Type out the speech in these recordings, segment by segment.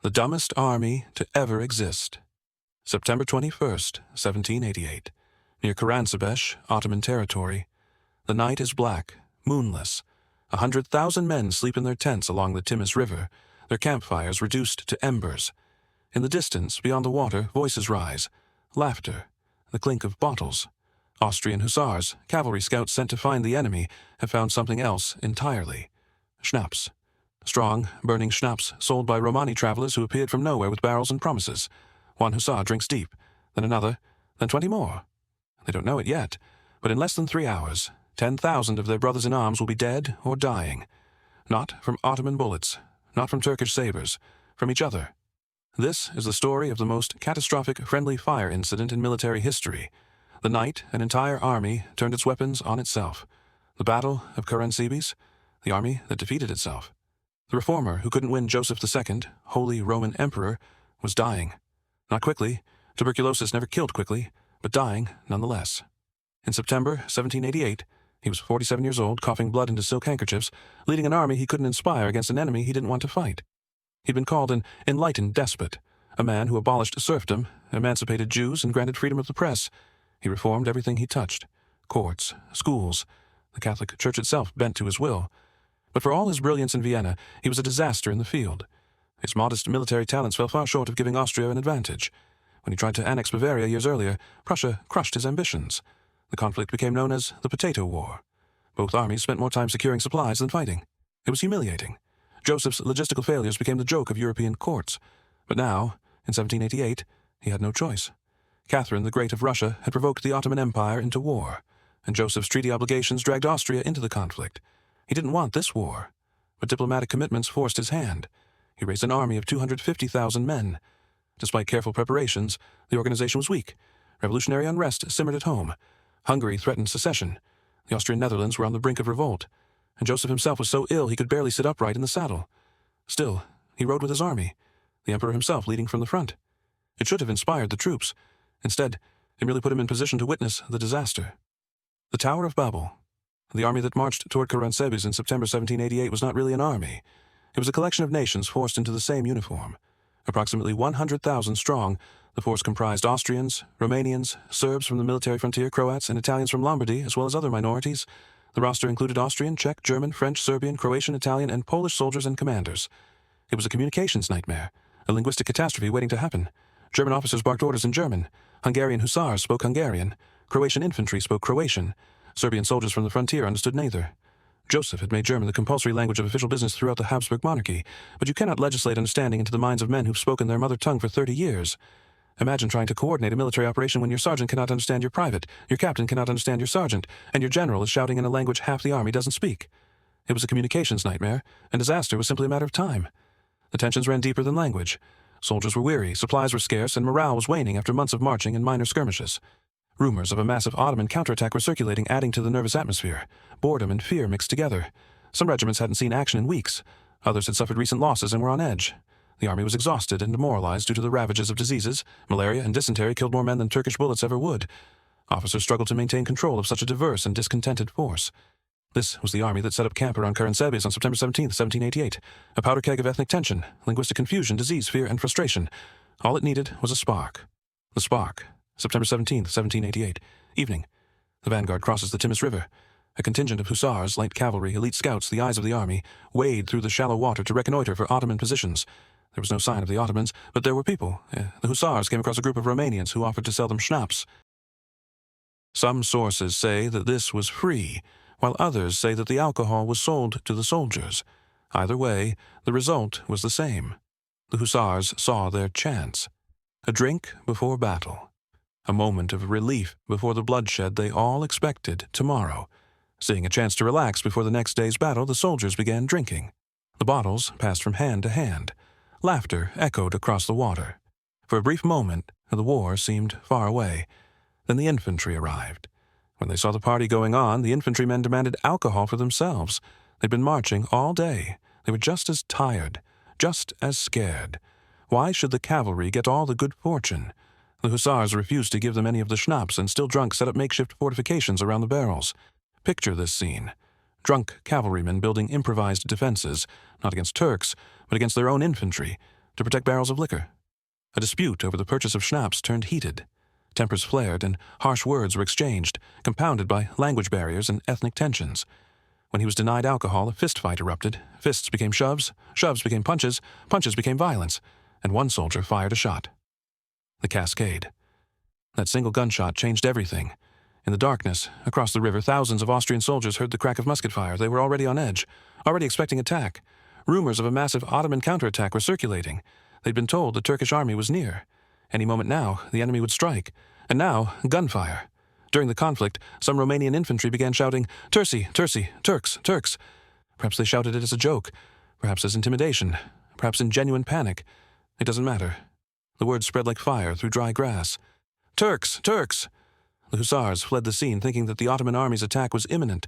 The dumbest army to ever exist. September 21st, 1788. Near Karansabesh, Ottoman territory. The night is black, moonless. 100,000 men sleep in their tents along the Timis River, their campfires reduced to embers. In the distance, beyond the water, voices rise. Laughter, the clink of bottles. Austrian hussars, cavalry scouts sent to find the enemy, have found something else entirely. Schnapps. Strong, burning schnapps sold by Romani travelers who appeared from nowhere with barrels and promises. One hussar drinks deep, then another, then 20 more. They don't know it yet, but in less than 3 hours, 10,000 of their brothers in arms will be dead or dying. Not from Ottoman bullets, not from Turkish sabers, from each other. This is the story of the most catastrophic friendly fire incident in military history. The night, an entire army turned its weapons on itself. The Battle of Karansebes, the army that defeated itself. The reformer who couldn't win Joseph II, Holy Roman Emperor, was dying. Not quickly, tuberculosis never killed quickly, but dying nonetheless. In September 1788, he was 47 years old, coughing blood into silk handkerchiefs, leading an army he couldn't inspire against an enemy he didn't want to fight. He'd been called an enlightened despot, a man who abolished serfdom, emancipated Jews, and granted freedom of the press. He reformed everything he touched. Courts, schools, the Catholic Church itself bent to his will. But for all his brilliance in Vienna, he was a disaster in the field. His modest military talents fell far short of giving Austria an advantage. When he tried to annex Bavaria years earlier, Prussia crushed his ambitions. The conflict became known as the Potato War. Both armies spent more time securing supplies than fighting. It was humiliating. Joseph's logistical failures became the joke of European courts. But now, in 1788, he had no choice. Catherine the Great of Russia had provoked the Ottoman Empire into war, and Joseph's treaty obligations dragged Austria into the conflict. He didn't want this war, but diplomatic commitments forced his hand. He raised an army of 250,000 men. Despite careful preparations, the organization was weak. Revolutionary unrest simmered at home. Hungary threatened secession. The Austrian Netherlands were on the brink of revolt, and Joseph himself was so ill he could barely sit upright in the saddle. Still, he rode with his army, the emperor himself leading from the front. It should have inspired the troops. Instead, it merely put him in position to witness the disaster. The Tower of Babel. The army that marched toward Karansebes in September 1788 was not really an army. It was a collection of nations forced into the same uniform. Approximately 100,000 strong, the force comprised Austrians, Romanians, Serbs from the military frontier, Croats, and Italians from Lombardy, as well as other minorities. The roster included Austrian, Czech, German, French, Serbian, Croatian, Italian, and Polish soldiers and commanders. It was a communications nightmare, a linguistic catastrophe waiting to happen. German officers barked orders in German. Hungarian hussars spoke Hungarian. Croatian infantry spoke Croatian. Serbian soldiers from the frontier understood neither. Joseph had made German the compulsory language of official business throughout the Habsburg monarchy, but you cannot legislate understanding into the minds of men who've spoken their mother tongue for 30 years. Imagine trying to coordinate a military operation when your sergeant cannot understand your private, your captain cannot understand your sergeant, and your general is shouting in a language half the army doesn't speak. It was a communications nightmare, and disaster was simply a matter of time. The tensions ran deeper than language. Soldiers were weary, supplies were scarce, and morale was waning after months of marching and minor skirmishes. Rumors of a massive Ottoman counterattack were circulating, adding to the nervous atmosphere. Boredom and fear mixed together. Some regiments hadn't seen action in weeks. Others had suffered recent losses and were on edge. The army was exhausted and demoralized due to the ravages of diseases. Malaria and dysentery killed more men than Turkish bullets ever would. Officers struggled to maintain control of such a diverse and discontented force. This was the army that set up camp around Karansebes on September 17, 1788. A powder keg of ethnic tension, linguistic confusion, disease, fear, and frustration. All it needed was a spark. The spark. September 17, 1788. Evening. The vanguard crosses the Timis River. A contingent of hussars, light cavalry, elite scouts, the eyes of the army, wade through the shallow water to reconnoiter for Ottoman positions. There was no sign of the Ottomans, but there were people. The hussars came across a group of Romanians who offered to sell them schnapps. Some sources say that this was free, while others say that the alcohol was sold to the soldiers. Either way, the result was the same. The hussars saw their chance. A drink before battle. A moment of relief before the bloodshed they all expected tomorrow. Seeing a chance to relax before the next day's battle, the soldiers began drinking. The bottles passed from hand to hand. Laughter echoed across the water. For a brief moment, the war seemed far away. Then the infantry arrived. When they saw the party going on, the infantrymen demanded alcohol for themselves. They'd been marching all day. They were just as tired, just as scared. Why should the cavalry get all the good fortune? The hussars refused to give them any of the schnapps and, still drunk, set up makeshift fortifications around the barrels. Picture this scene. Drunk cavalrymen building improvised defenses, not against Turks, but against their own infantry, to protect barrels of liquor. A dispute over the purchase of schnapps turned heated. Tempers flared and harsh words were exchanged, compounded by language barriers and ethnic tensions. When he was denied alcohol, a fist fight erupted. Fists became shoves, shoves became punches, punches became violence, and one soldier fired a shot. The cascade. That single gunshot changed everything. In the darkness, across the river, thousands of Austrian soldiers heard the crack of musket fire. They were already on edge, already expecting attack. Rumors of a massive Ottoman counterattack were circulating. They'd been told the Turkish army was near. Any moment now, the enemy would strike. And now, gunfire. During the conflict, some Romanian infantry began shouting, "Tursi, Tursi, Turks, Turks." Perhaps they shouted it as a joke, perhaps as intimidation, perhaps in genuine panic. It doesn't matter. The words spread like fire through dry grass. "Turks, Turks!" The hussars fled the scene thinking that the Ottoman army's attack was imminent.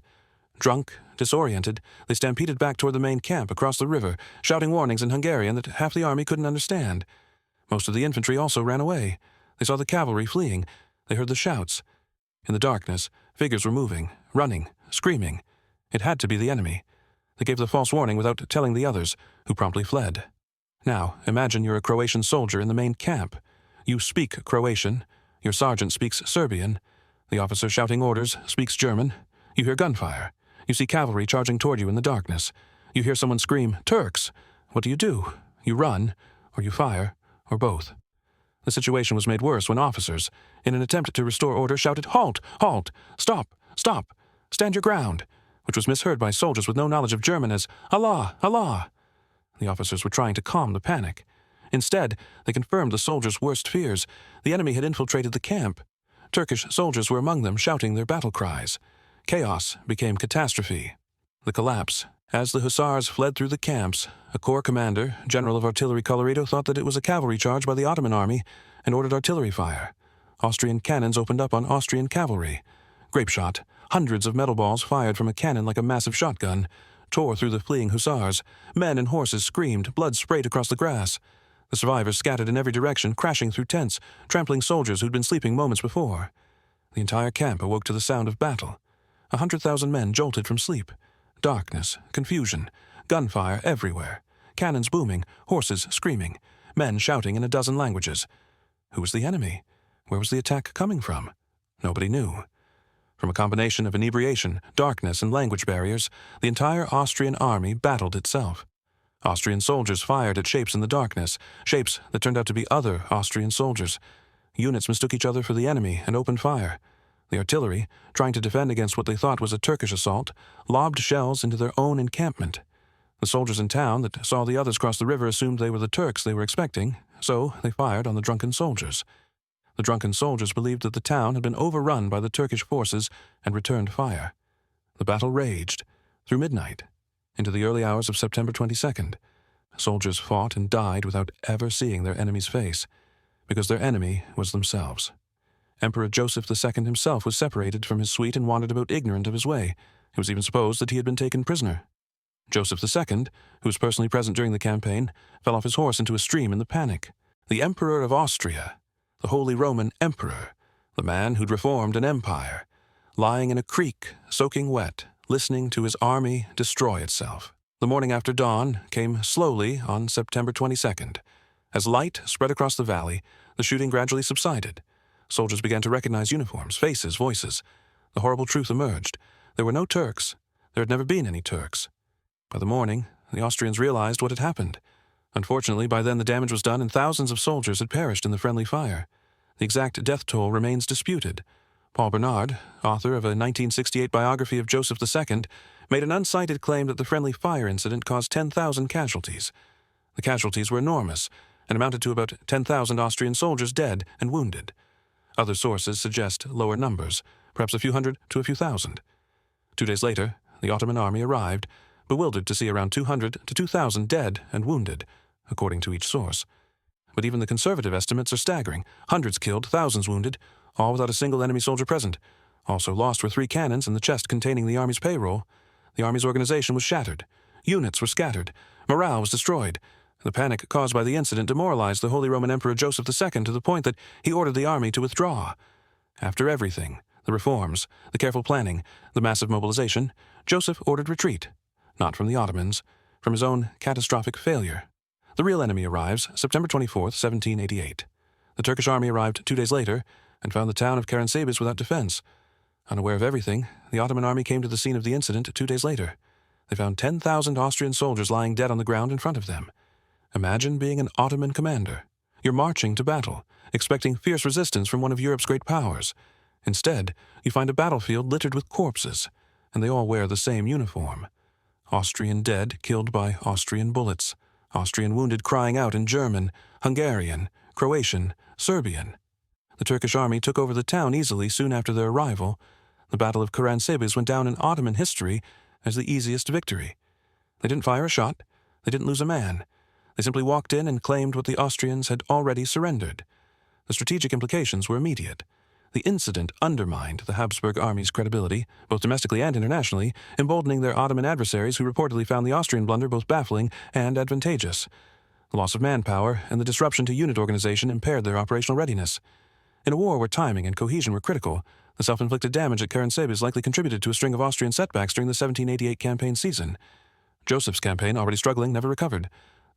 Drunk, disoriented, they stampeded back toward the main camp across the river, shouting warnings in Hungarian that half the army couldn't understand. Most of the infantry also ran away. They saw the cavalry fleeing. They heard the shouts. In the darkness, figures were moving, running, screaming. It had to be the enemy. They gave the false warning without telling the others, who promptly fled. Now, imagine you're a Croatian soldier in the main camp. You speak Croatian. Your sergeant speaks Serbian. The officer shouting orders speaks German. You hear gunfire. You see cavalry charging toward you in the darkness. You hear someone scream, "Turks!" What do? You run, or you fire, or both. The situation was made worse when officers, in an attempt to restore order, shouted, "Halt! Halt! Stop! Stop! Stand your ground!" which was misheard by soldiers with no knowledge of German as "Allah! Allah!" The officers were trying to calm the panic. Instead, they confirmed the soldiers' worst fears. The enemy had infiltrated the camp. Turkish soldiers were among them, shouting their battle cries. Chaos became catastrophe. The collapse. As the hussars fled through the camps, a corps commander, General of Artillery Colloredo, thought that it was a cavalry charge by the Ottoman army and ordered artillery fire. Austrian cannons opened up on Austrian cavalry. Grape shot, hundreds of metal balls fired from a cannon like a massive shotgun, tore through the fleeing hussars. Men and horses screamed, blood sprayed across the grass. The survivors scattered in every direction, crashing through tents, trampling soldiers who'd been sleeping moments before. The entire camp awoke to the sound of battle. 100,000 men jolted from sleep. Darkness, confusion, gunfire everywhere, cannons booming, horses screaming, men shouting in a dozen languages. Who was the enemy? Where was the attack coming from? Nobody knew. From a combination of inebriation, darkness, and language barriers, the entire Austrian army battled itself. Austrian soldiers fired at shapes in the darkness, shapes that turned out to be other Austrian soldiers. Units mistook each other for the enemy and opened fire. The artillery, trying to defend against what they thought was a Turkish assault, lobbed shells into their own encampment. The soldiers in town that saw the others cross the river assumed they were the Turks they were expecting, so they fired on the drunken soldiers. The drunken soldiers believed that the town had been overrun by the Turkish forces and returned fire. The battle raged through midnight into the early hours of September 22nd. Soldiers fought and died without ever seeing their enemy's face, because their enemy was themselves. Emperor Joseph II himself was separated from his suite and wandered about ignorant of his way. It was even supposed that he had been taken prisoner. Joseph II, who was personally present during the campaign, fell off his horse into a stream in the panic. The Emperor of Austria, the Holy Roman Emperor, the man who'd reformed an empire, lying in a creek, soaking wet, listening to his army destroy itself. The morning after dawn came slowly on September 22nd. As light spread across the valley, the shooting gradually subsided. Soldiers began to recognize uniforms, faces, voices. The horrible truth emerged. There were no Turks. There had never been any Turks. By the morning, the Austrians realized what had happened. Unfortunately, by then the damage was done and thousands of soldiers had perished in the friendly fire. The exact death toll remains disputed. Paul Bernard, author of a 1968 biography of Joseph II, made an uncited claim that the friendly fire incident caused 10,000 casualties. The casualties were enormous and amounted to about 10,000 Austrian soldiers dead and wounded. Other sources suggest lower numbers, perhaps a few hundred to a few thousand. 2 days later, the Ottoman army arrived, bewildered to see around 200 to 2,000 dead and wounded, according to each source. But even the conservative estimates are staggering. Hundreds killed, thousands wounded, all without a single enemy soldier present. Also lost were 3 cannons and the chest containing the army's payroll. The army's organization was shattered. Units were scattered. Morale was destroyed. The panic caused by the incident demoralized the Holy Roman Emperor Joseph II to the point that he ordered the army to withdraw. After everything, the reforms, the careful planning, the massive mobilization, Joseph ordered retreat, not from the Ottomans, from his own catastrophic failure. The real enemy arrives September 24th, 1788. The Turkish army arrived 2 days later and found the town of Karansebes without defense. Unaware of everything, the Ottoman army came to the scene of the incident 2 days later. They found 10,000 Austrian soldiers lying dead on the ground in front of them. Imagine being an Ottoman commander. You're marching to battle, expecting fierce resistance from one of Europe's great powers. Instead, you find a battlefield littered with corpses, and they all wear the same uniform. Austrian dead killed by Austrian bullets, Austrian wounded crying out in German, Hungarian, Croatian, Serbian. The Turkish army took over the town easily soon after their arrival. The Battle of Karansebes went down in Ottoman history as the easiest victory. They didn't fire a shot, they didn't lose a man. They simply walked in and claimed what the Austrians had already surrendered. The strategic implications were immediate. The incident undermined the Habsburg army's credibility, both domestically and internationally, emboldening their Ottoman adversaries who reportedly found the Austrian blunder both baffling and advantageous. The loss of manpower and the disruption to unit organization impaired their operational readiness. In a war where timing and cohesion were critical, the self-inflicted damage at Karansebes likely contributed to a string of Austrian setbacks during the 1788 campaign season. Joseph's campaign, already struggling, never recovered.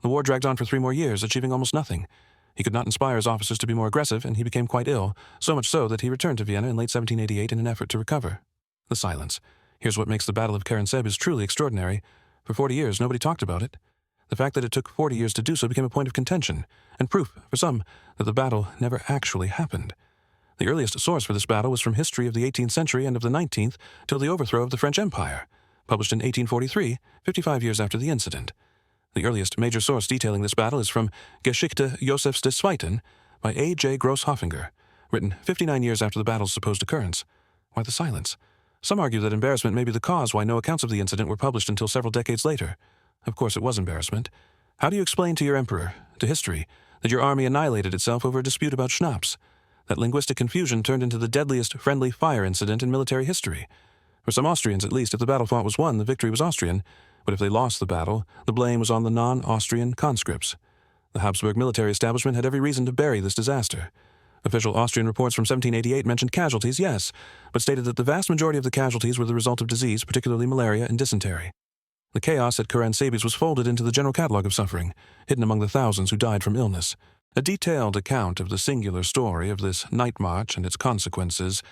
The war dragged on for 3 more years, achieving almost nothing. He could not inspire his officers to be more aggressive, and he became quite ill, so much so that he returned to Vienna in late 1788 in an effort to recover. The silence. Here's what makes the Battle of Karansebes truly extraordinary. For 40 years, nobody talked about it. The fact that it took 40 years to do so became a point of contention, and proof, for some, that the battle never actually happened. The earliest source for this battle was from history of the 18th century and of the 19th till the overthrow of the French Empire, published in 1843, 55 years after the incident. The earliest major source detailing this battle is from Geschichte Josephs des Zweiten by A.J. Gross-Hoffinger, written 59 years after the battle's supposed occurrence. Why the silence? Some argue that embarrassment may be the cause why no accounts of the incident were published until several decades later. Of course it was embarrassment. How do you explain to your emperor, to history, that your army annihilated itself over a dispute about schnapps? That linguistic confusion turned into the deadliest friendly fire incident in military history. For some Austrians, at least, if the battle fought was won, the victory was Austrian. But if they lost the battle, the blame was on the non-Austrian conscripts. The Habsburg military establishment had every reason to bury this disaster. Official Austrian reports from 1788 mentioned casualties, yes, but stated that the vast majority of the casualties were the result of disease, particularly malaria and dysentery. The chaos at Karansebes was folded into the general catalogue of suffering, hidden among the thousands who died from illness. A detailed account of the singular story of this night march and its consequences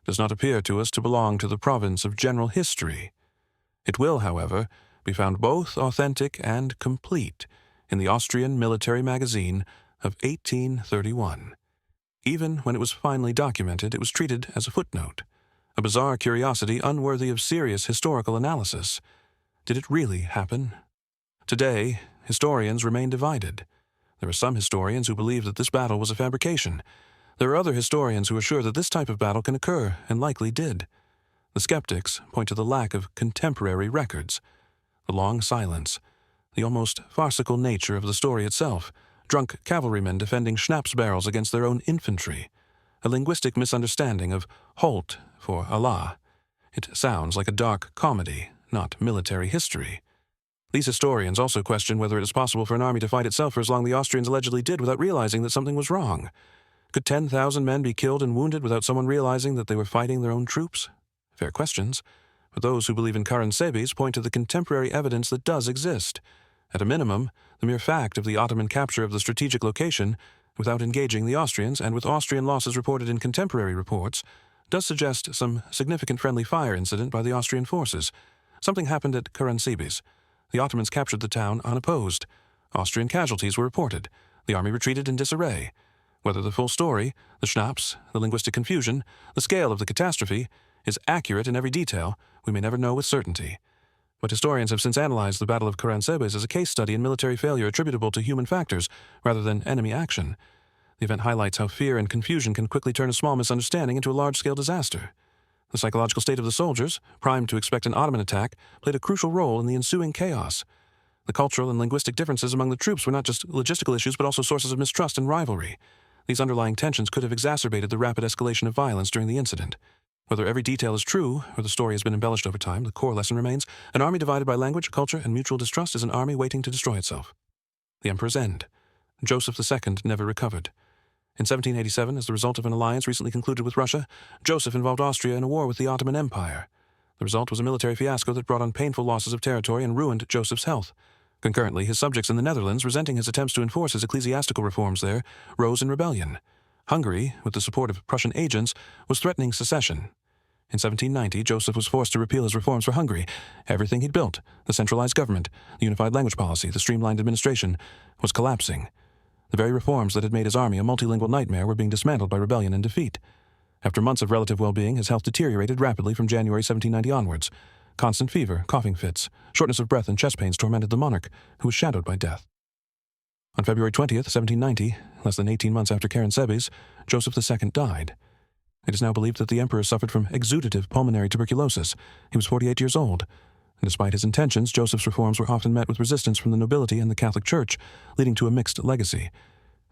does not appear to us to belong to the province of general history. It will, however, be found both authentic and complete in the Austrian military magazine of 1831. Even when it was finally documented, it was treated as a footnote, a bizarre curiosity unworthy of serious historical analysis. Did it really happen? Today, historians remain divided. There are some historians who believe that this battle was a fabrication. There are other historians who are sure that this type of battle can occur, and likely did. The skeptics point to the lack of contemporary records, the long silence, the almost farcical nature of the story itself, drunk cavalrymen defending schnapps barrels against their own infantry, a linguistic misunderstanding of Halt for Allah. It sounds like a dark comedy, not military history. These historians also question whether it is possible for an army to fight itself for as long the Austrians allegedly did without realizing that something was wrong. Could 10,000 men be killed and wounded without someone realizing that they were fighting their own troops? Fair questions. But those who believe in Karansebes point to the contemporary evidence that does exist. At a minimum, the mere fact of the Ottoman capture of the strategic location, without engaging the Austrians and with Austrian losses reported in contemporary reports, does suggest some significant friendly fire incident by the Austrian forces. Something happened at Karansebes. The Ottomans captured the town unopposed. Austrian casualties were reported. The army retreated in disarray. Whether the full story, the schnapps, the linguistic confusion, the scale of the catastrophe, is accurate in every detail, we may never know with certainty. But historians have since analyzed the Battle of Karansebes as a case study in military failure attributable to human factors rather than enemy action. The event highlights how fear and confusion can quickly turn a small misunderstanding into a large-scale disaster. The psychological state of the soldiers, primed to expect an Ottoman attack, played a crucial role in the ensuing chaos. The cultural and linguistic differences among the troops were not just logistical issues but also sources of mistrust and rivalry. These underlying tensions could have exacerbated the rapid escalation of violence during the incident. Whether every detail is true or the story has been embellished over time, the core lesson remains: an army divided by language, culture, and mutual distrust is an army waiting to destroy itself. The Emperor's End. Joseph II never recovered. In 1787, as the result of an alliance recently concluded with Russia, Joseph involved Austria in a war with the Ottoman Empire. The result was a military fiasco that brought on painful losses of territory and ruined Joseph's health. Concurrently, his subjects in the Netherlands, resenting his attempts to enforce his ecclesiastical reforms there, rose in rebellion. Hungary, with the support of Prussian agents, was threatening secession. In 1790, Joseph was forced to repeal his reforms for Hungary. Everything he'd built, the centralized government, the unified language policy, the streamlined administration, was collapsing. The very reforms that had made his army a multilingual nightmare were being dismantled by rebellion and defeat. After months of relative well-being, his health deteriorated rapidly from January 1790 onwards. Constant fever, coughing fits, shortness of breath, and chest pains tormented the monarch, who was shadowed by death. On February 20th, 1790, less than 18 months after Karen Sebes, Joseph II died. It is now believed that the emperor suffered from exudative pulmonary tuberculosis. He was 48 years old. And despite his intentions, Joseph's reforms were often met with resistance from the nobility and the Catholic Church, leading to a mixed legacy.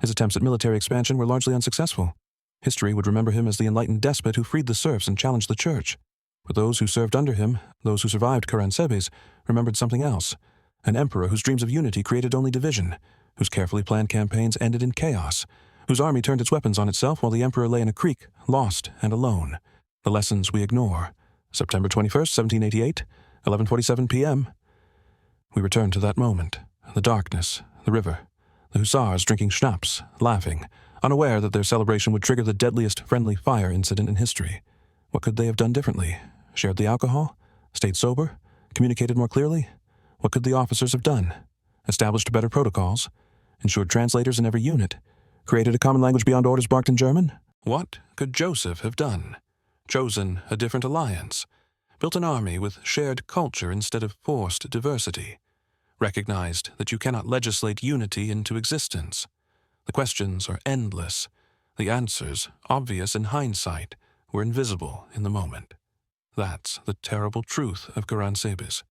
His attempts at military expansion were largely unsuccessful. History would remember him as the enlightened despot who freed the serfs and challenged the Church. But those who served under him, those who survived Karen Sebes, remembered something else. An emperor whose dreams of unity created only division, whose carefully planned campaigns ended in chaos, whose army turned its weapons on itself while the emperor lay in a creek, lost and alone. The lessons we ignore. September 21st, 1788, 11:47 p.m. We return to that moment. The darkness, the river, the hussars drinking schnapps, laughing, unaware that their celebration would trigger the deadliest friendly fire incident in history. What could they have done differently? Shared the alcohol? Stayed sober? Communicated more clearly? What could the officers have done? Established better protocols? Ensured translators in every unit? Created a common language beyond orders barked in German? What could Joseph have done? Chosen a different alliance? Built an army with shared culture instead of forced diversity? Recognized that you cannot legislate unity into existence? The questions are endless. The answers, obvious in hindsight, were invisible in the moment. That's the terrible truth of Karen Sebes.